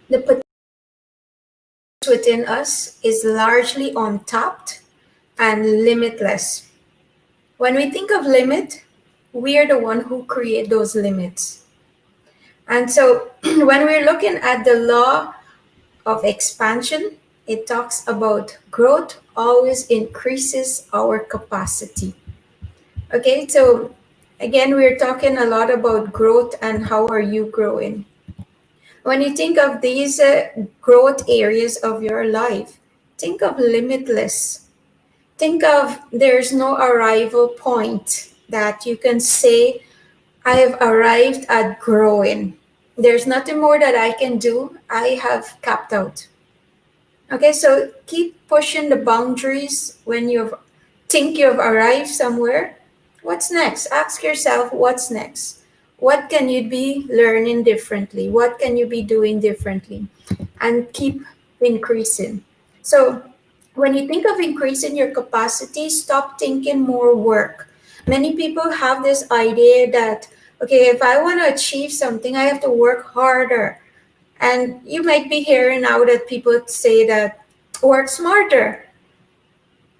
The potential within us is largely untapped and limitless. When we think of limit, we are the one who create those limits. And so when we're looking at the law of expansion, it talks about growth always increases our capacity. Okay, so again, we're talking a lot about growth and how are you growing. When you think of these growth areas of your life, think of limitless. Think of there's no arrival point that you can say, I have arrived at growing. There's nothing more that I can do. I have capped out. Okay, so keep pushing the boundaries when you think you've arrived somewhere. What's next? Ask yourself, what's next? What can you be learning differently? What can you be doing differently? And keep increasing. So, when you think of increasing your capacity, stop thinking more work. Many people have this idea that, okay, if I want to achieve something, I have to work harder. And you might be hearing now that people say that work smarter.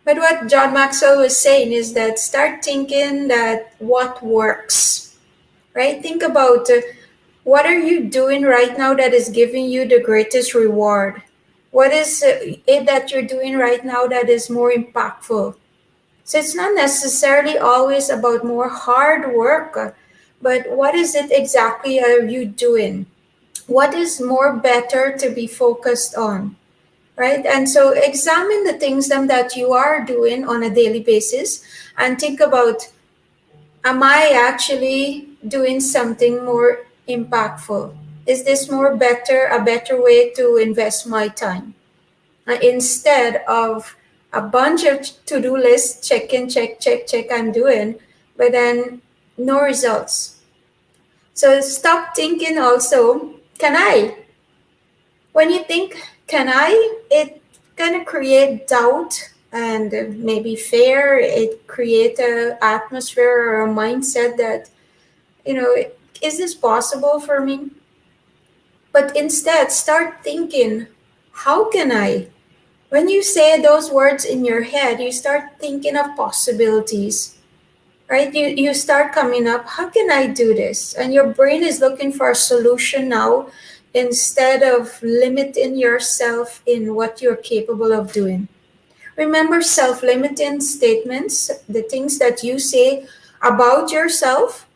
But what John Maxwell was saying is that start thinking that what works, right? Think about what are you doing right now that is giving you the greatest reward? What is it that you're doing right now that is more impactful? So it's not necessarily always about more hard work, but what is it exactly are you doing? What is more better to be focused on, right? And so examine the things that you are doing on a daily basis and think about, am I actually doing something more impactful? Is this a better way to invest my time? Instead of a bunch of to-do lists, check in, check, I'm doing, but then no results. So stop thinking also, can I? When you think, can I? It kind of create doubt and maybe fear. It create a atmosphere or a mindset that, is this possible for me? But instead, start thinking, how can I? When you say those words in your head, you start thinking of possibilities, right? You start coming up, how can I do this? And your brain is looking for a solution now instead of limiting yourself in what you're capable of doing. Remember, self limiting statements, the things that you say about yourself,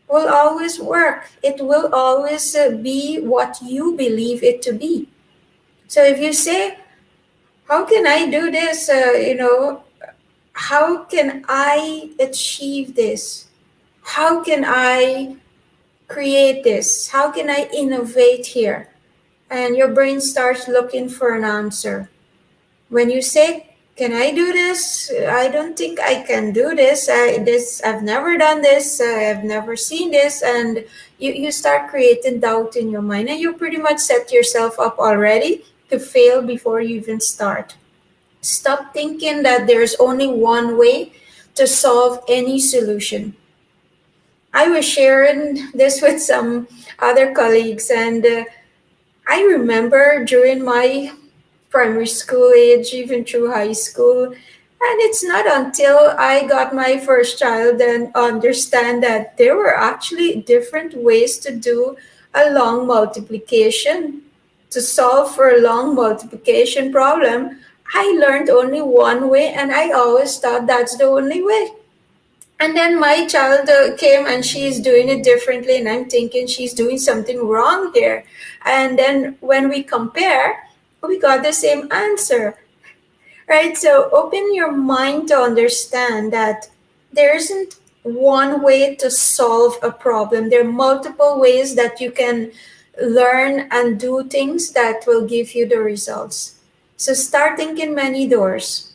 will always work. It will always be what you believe it to be. So if you say, how can I do this? How can I achieve this? How can I create this? How can I innovate here? And your brain starts looking for an answer. When you say, can I do this? I don't think I can do this. I've never done this. I've never seen this. And you start creating doubt in your mind, and you pretty much set yourself up already to fail before you even start. Stop thinking that there's only one way to solve any solution. I was sharing this with some other colleagues, and I remember during my primary school age, even through high school, and it's not until I got my first child and understand that there were actually different ways to do a long multiplication. To solve for a long multiplication problem, I learned only one way, and I always thought that's the only way. And then my child came and she's doing it differently, and I'm thinking she's doing something wrong here. And then when we compare, we got the same answer, right? So open your mind to understand that there isn't one way to solve a problem. There are multiple ways that you can learn and do things that will give you the results. So start thinking many doors.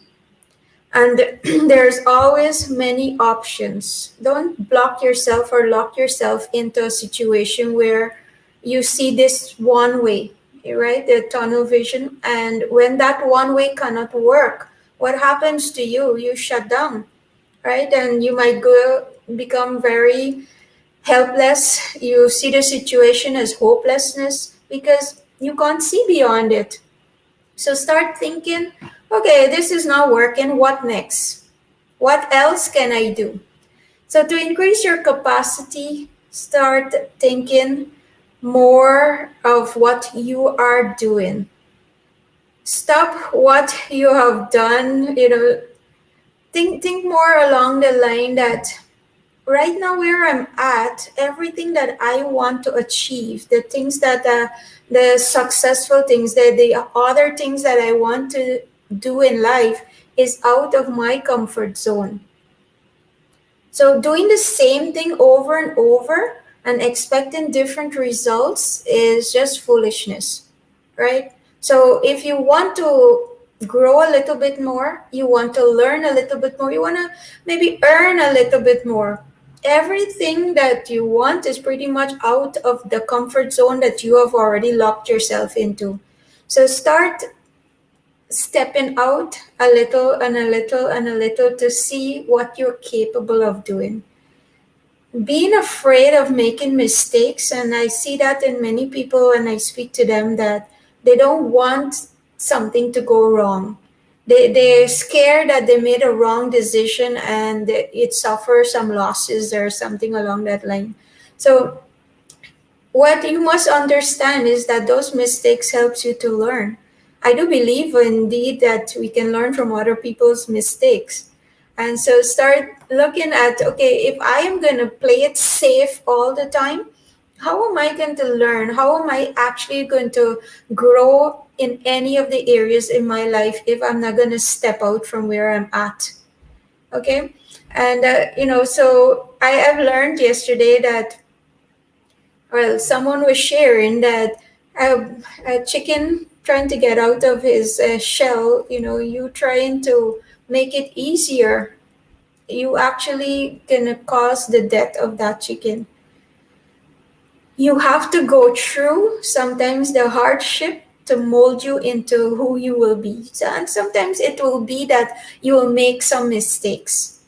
And there's always many options. Don't block yourself or lock yourself into a situation where you see this one way, right? The tunnel vision. And when that one way cannot work, what happens to you? You shut down, right? And you might go become very helpless. You see the situation as hopelessness because You can't see beyond it. So start thinking, okay, this is not working. What next? What else can I do? So to increase your capacity, start thinking more of what you are doing. Stop what you have done, think more along the line that right now where I'm at, everything that I want to achieve, the things that the successful things, the other things that I want to do in life is out of my comfort zone. So doing the same thing over and over and expecting different results is just foolishness, right? So if you want to grow a little bit more, you want to learn a little bit more, you want to maybe earn a little bit more. Everything that you want is pretty much out of the comfort zone that you have already locked yourself into. So start stepping out a little and a little and a little to see what you're capable of doing. Being afraid of making mistakes, and I see that in many people when I speak to them, that they don't want something to go wrong. They're scared that they made a wrong decision and it suffers some losses or something along that line. So what you must understand is that those mistakes helps you to learn. I do believe indeed that we can learn from other people's mistakes. And so start looking at, okay, if I am going to play it safe all the time, how am I going to learn? How am I actually going to grow in any of the areas in my life if I'm not going to step out from where I'm at? Okay. And, so I have learned yesterday that, well, someone was sharing that a chicken trying to get out of his shell, you trying to make it easier, you actually gonna cause the death of that chicken. You have to go through sometimes the hardship to mold you into who you will be. So, and sometimes it will be that you will make some mistakes,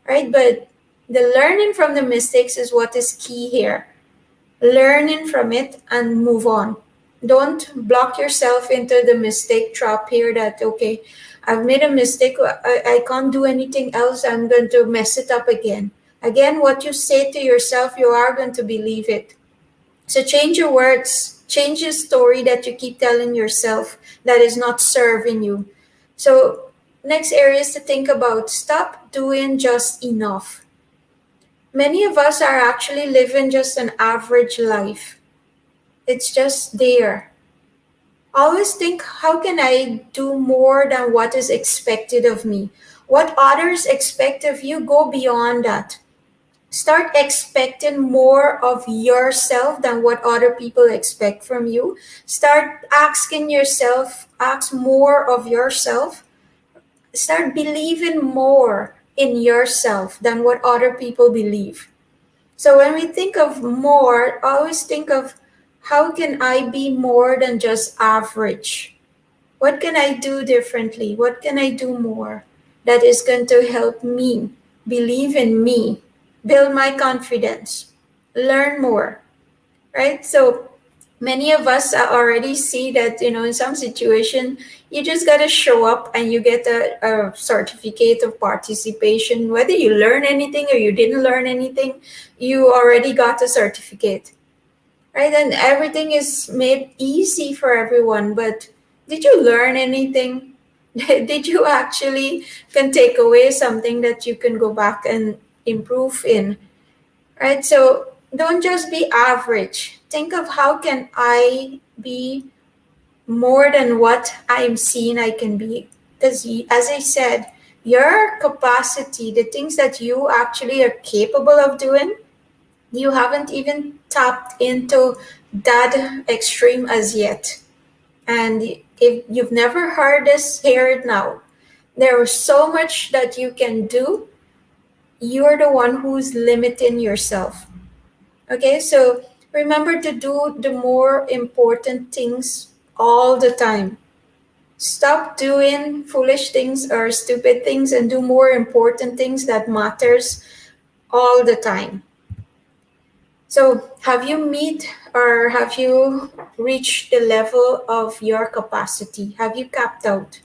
right? But the learning from the mistakes is what is key here. Learning from it and move on. Don't block yourself into the mistake trap here that, okay, I've made a mistake, I can't do anything else, I'm going to mess it up again. Again, what you say to yourself, you are going to believe it. So change your words, change the story that you keep telling yourself that is not serving you. So next areas to think about, stop doing just enough. Many of us are actually living just an average life. It's just there. Always think, how can I do more than what is expected of me? What others expect of you, go beyond that. Start expecting more of yourself than what other people expect from you. Start asking yourself, ask more of yourself. Start believing more in yourself than what other people believe. So when we think of more, always think of, how can I be more than just average? What can I do differently? What can I do more that is going to help me believe in me, build my confidence, learn more, right? So many of us already see that, in some situation, you just got to show up and you get a certificate of participation. Whether you learn anything or you didn't learn anything, you already got a certificate, right? And everything is made easy for everyone. But did you learn anything? Did you actually can take away something that you can go back and improve in? Right? So don't just be average. Think of, how can I be more than what I'm seeing I can be? Because as I said, your capacity, the things that you actually are capable of doing, you haven't even tapped into that extreme as yet. And if you've never heard this, hear it now. There is so much that you can do. You're the one who's limiting yourself. Okay, so remember to do the more important things all the time. Stop doing foolish things or stupid things and do more important things that matters all the time. So, have you meet or have you reached the level of your capacity? Have you capped out?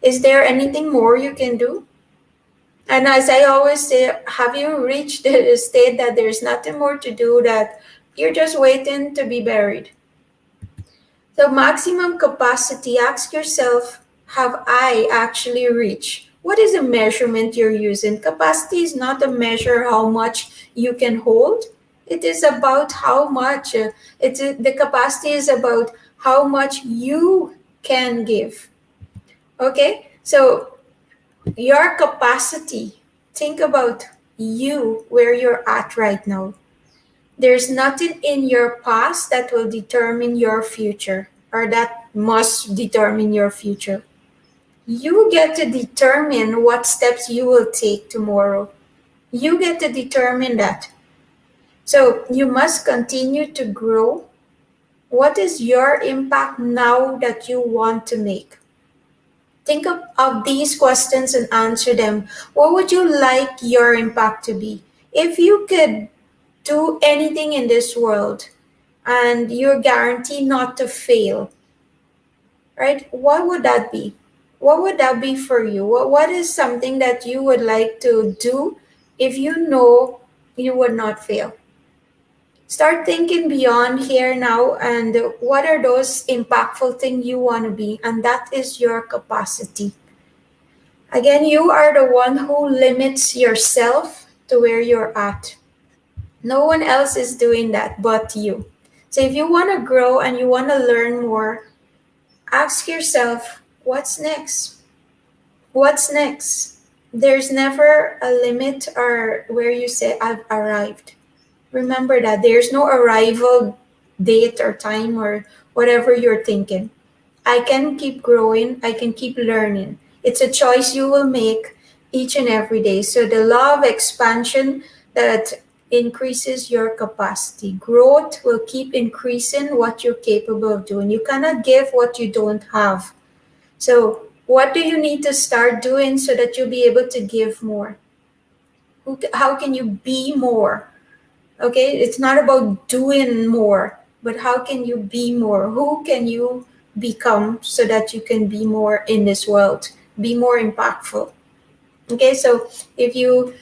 Is there anything more you can do? And as I always say, have you reached the state that there's nothing more to do, that you're just waiting to be buried? So, maximum capacity, ask yourself, have I actually reached? What is the measurement you're using? Capacity is not a measure how much you can hold. It is about how much, the capacity is about how much you can give. Okay? So, your capacity, think about you, where you're at right now. There's nothing in your past that will determine your future or that must determine your future. You get to determine what steps you will take tomorrow. You get to determine that. So you must continue to grow. What is your impact now that you want to make? Think of these questions and answer them. What would you like your impact to be? If you could do anything in this world and you're guaranteed not to fail, right? What would that be? What would that be for you? What is something that you would like to do if you know you would not fail? Start thinking beyond here now, and what are those impactful things you want to be? And that is your capacity. Again, you are the one who limits yourself to where you're at. No one else is doing that but you. So if you want to grow and you want to learn more, ask yourself, what's next? What's next? There's never a limit or where you say, I've arrived. Remember that there's no arrival date or time or whatever you're thinking. I can keep growing, I can keep learning. It's a choice you will make each and every day. So the law of expansion that increases your capacity. Growth will keep increasing what you're capable of doing. You cannot give what you don't have. So what do you need to start doing so that you'll be able to give more? How can you be more? Okay, it's not about doing more, but how can you be more? Who can you become so that you can be more in this world, be more impactful? Okay, so if you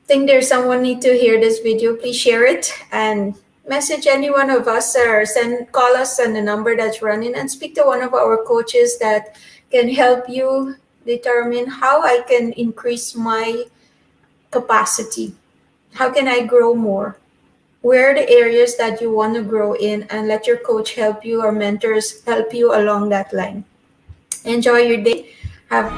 think there's someone need to hear this video, please share it and message any one of us or call us on the number that's running and speak to one of our coaches that can help you determine how I can increase my capacity. How can I grow more? Where are the areas that you want to grow in, and let your coach help you or mentors help you along that line. Enjoy your day. Have